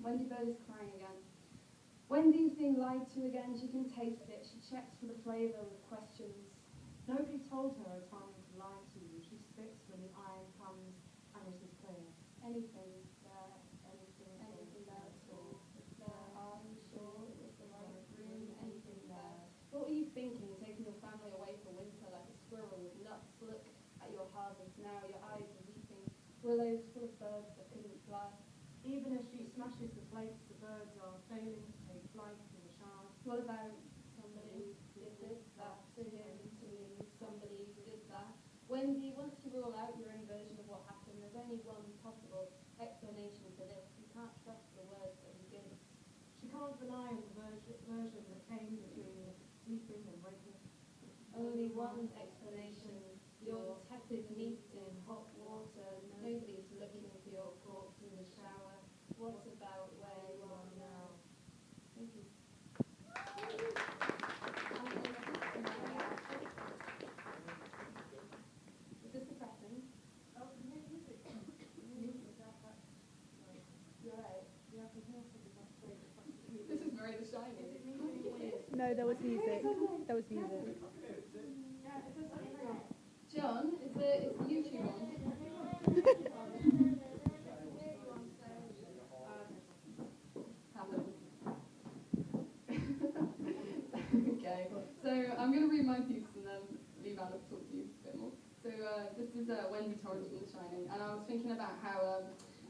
Wendy Bird is crying again. Wendy's being lied to again. She can taste it. She checks for the flavour with questions. Nobody told her Italian to lie to you. She spits when the iron comes and it is clear. Anything there, anything there at all. Are you sure it was the right room? Anything there? What were you thinking, taking your family away for winter like a squirrel with nuts? Look at your harvest now, your eyes are weeping. Willows full of birds that couldn't fly. Even as she smashes the plates, the birds are failing to take flight in the showers. What about somebody did this, that, to him, to me, somebody did that? Wendy, once you rule out your own version of what happened, there's only one possible explanation for this. You can't trust the words that he gives. She can't rely on the version that came between sleeping and waking. Only one explanation. Your tepid meat in hot water. Nobody's looking for your corpse in the shower. What about where you are now? Thank you. Is this depressing? Oh, music. You're right. Yeah, I can hear something like that. This is very The Shining. No, there was music. There was music. John, is the YouTube on? Okay, so I'm going to read my piece and then leave Anna to talk to you a bit more. So this is Wendy Torrance from The Shining, and I was thinking about how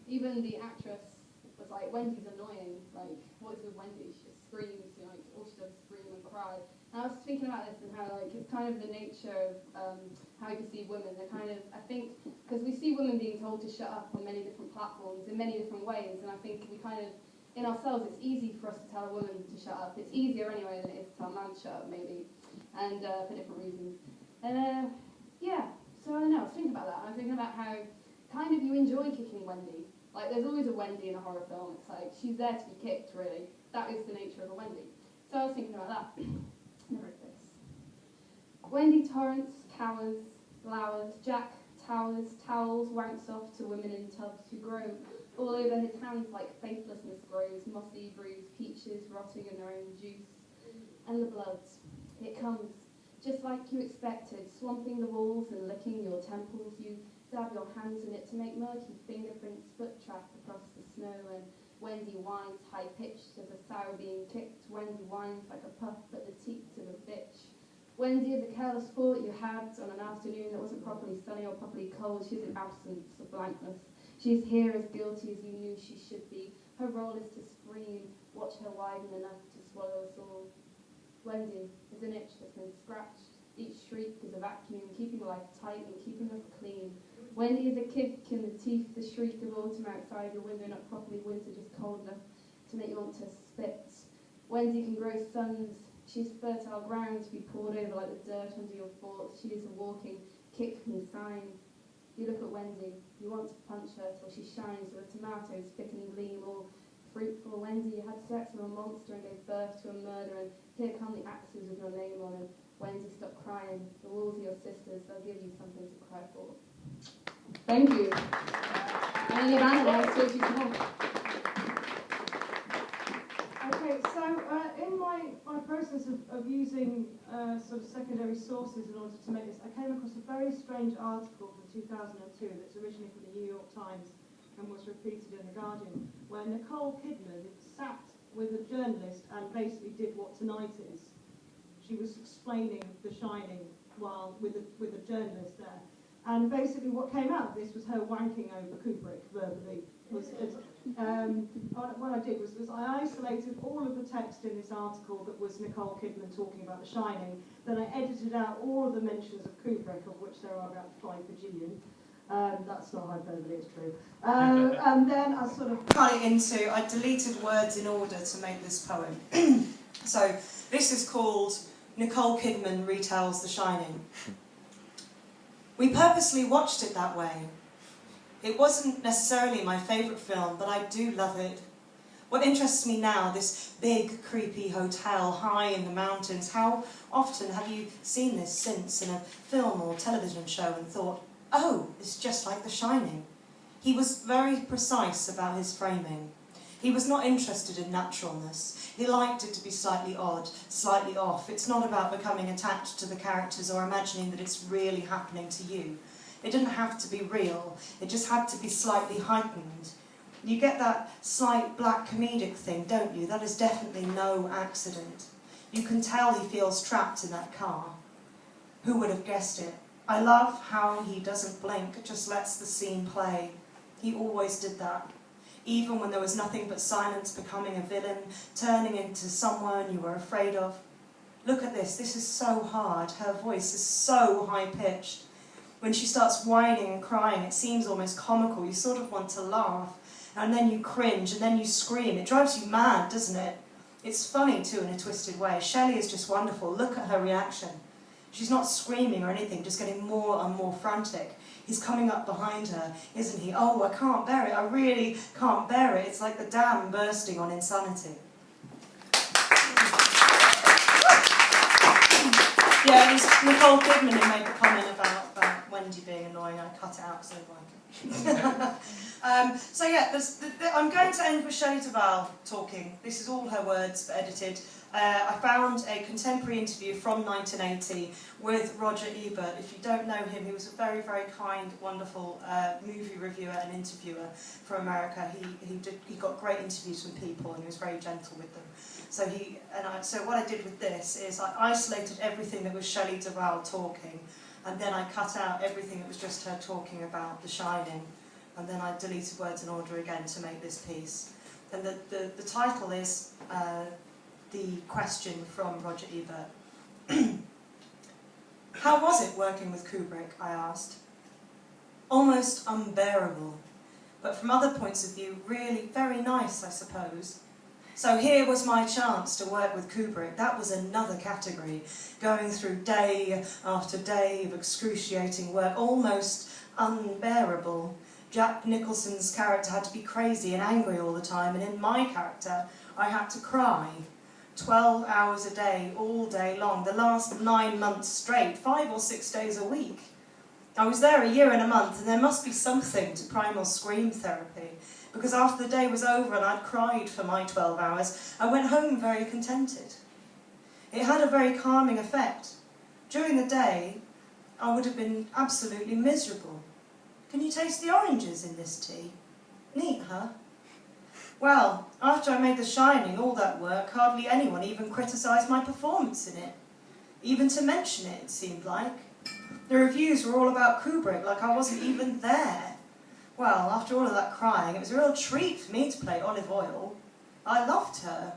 even the actress was like, Wendy's annoying, like, what is with Wendy? She just screams, you know, like, all she does is scream and cry. And I was thinking about this and how, like, it's kind of the nature of how we perceive women. They're kind of, I think, because we see women being told to shut up on many different platforms in many different ways, and I think we kind of, in ourselves, it's easy for us to tell a woman to shut up. It's easier anyway than it is to tell a man to shut up, maybe, and for different reasons. And yeah, so I don't know, I was thinking about that. I was thinking about how kind of you enjoy kicking Wendy. Like, there's always a Wendy in a horror film. It's like, she's there to be kicked, really. That is the nature of a Wendy. So I was thinking about that. Never this. Wendy Torrance cowers, lowers, Jack towers, towels wanks off to women in tubs who grow all over his hands like faithlessness grows, mossy, bruised peaches rotting in their own juice. And the blood, it comes, just like you expected, swamping the walls and licking your temples. You dab your hands in it to make murky fingerprints, foot track across the snow, and Wendy whines high-pitched as a sow being kicked. Wendy whines like a puff at the teats of a bitch. Wendy is a careless thought you had on an afternoon that wasn't properly sunny or properly cold. She's an absence of blankness. She's here as guilty as you knew she should be. Her role is to scream, watch her widen enough to swallow us all. Wendy is an itch that's been scratched. Each shriek is a vacuum, keeping life tight and keeping us clean. Wendy is a kick in the teeth, the shriek of autumn outside your window, not properly winter, just cold enough to make you want to spit. Wendy can grow sons. She's fertile ground to be poured over like the dirt under your thoughts. She is a walking kick me sign. You look at Wendy. You want to punch her till she shines with a tomato's spick and gleam, all fruitful. Wendy, you had sex with a monster and gave birth to a murderer, and here come the axes with your name on them. Wendy, stop crying. The walls are your sisters. They'll give you something to cry for. Thank you. And then Anna, so you can help. Okay, so in my process of using sort of secondary sources in order to make this, I came across a very strange article from 2002 that's originally from the New York Times and was repeated in The Guardian, where Nicole Kidman sat with a journalist and basically did what tonight is. She was explaining The Shining while with a journalist there. And basically what came out of this was her wanking over Kubrick verbally. What I did was I isolated all of the text in this article that was Nicole Kidman talking about The Shining. Then I edited out all of the mentions of Kubrick, of which there are about 5 bajillion. That's not hyperbole, it's true. And then I sort of cut it into, I deleted words in order to make this poem. So this is called Nicole Kidman Retells The Shining. We purposely watched it that way. It wasn't necessarily my favourite film, but I do love it. What interests me now, this big, creepy hotel high in the mountains, how often have you seen this since in a film or television show and thought, oh, it's just like The Shining? He was very precise about his framing. He was not interested in naturalness. He liked it to be slightly odd, slightly off. It's not about becoming attached to the characters or imagining that it's really happening to you. It didn't have to be real. It just had to be slightly heightened. You get that slight black comedic thing, don't you? That is definitely no accident. You can tell he feels trapped in that car. Who would have guessed it? I love how he doesn't blink, just lets the scene play. He always did that. Even when there was nothing but silence, becoming a villain, turning into someone you were afraid of. Look at this is so hard. Her voice is so high-pitched. When she starts whining and crying, it seems almost comical. You sort of want to laugh, and then you cringe, and then you scream. It drives you mad, doesn't it? It's funny too in a twisted way. Shelley is just wonderful. Look at her reaction. She's not screaming or anything, just getting more and more frantic. He's coming up behind her, isn't he? Oh, I can't bear it. I really can't bear it. It's like the dam bursting on insanity. Yeah, it was Nicole Kidman who made the comment about Wendy being annoying. I cut it out because I didn't like it. So yeah, I'm going to end with Shelley Duvall talking. This is all her words, but edited. I found a contemporary interview from 1980 with Roger Ebert. If you don't know him, he was a very, very kind, wonderful movie reviewer and interviewer from America. He got great interviews from people, and he was very gentle with them. So what I did with this is I isolated everything that was Shelley Duvall talking, and then I cut out everything that was just her talking about The Shining, and then I deleted words in order again to make this piece. And the title is the question from Roger Ebert. How was it working with Kubrick, I asked. Almost unbearable, but from other points of view, really very nice, I suppose. So here was my chance to work with Kubrick. That was another category, going through day after day of excruciating work, almost unbearable. Jack Nicholson's character had to be crazy and angry all the time, and in my character, I had to cry. 12 hours a day, all day long, the last 9 months straight, 5 or 6 days a week. I was there a year and a month, and there must be something to primal scream therapy, because after the day was over and I'd cried for my 12 hours, I went home very contented. It had a very calming effect. During the day, I would have been absolutely miserable. Can you taste the oranges in this tea? Neat, huh? Well, after I made The Shining, all that work, hardly anyone even criticised my performance in it. Even to mention it, it seemed like. The reviews were all about Kubrick, like I wasn't even there. Well, after all of that crying, it was a real treat for me to play Olive Oyl. I loved her.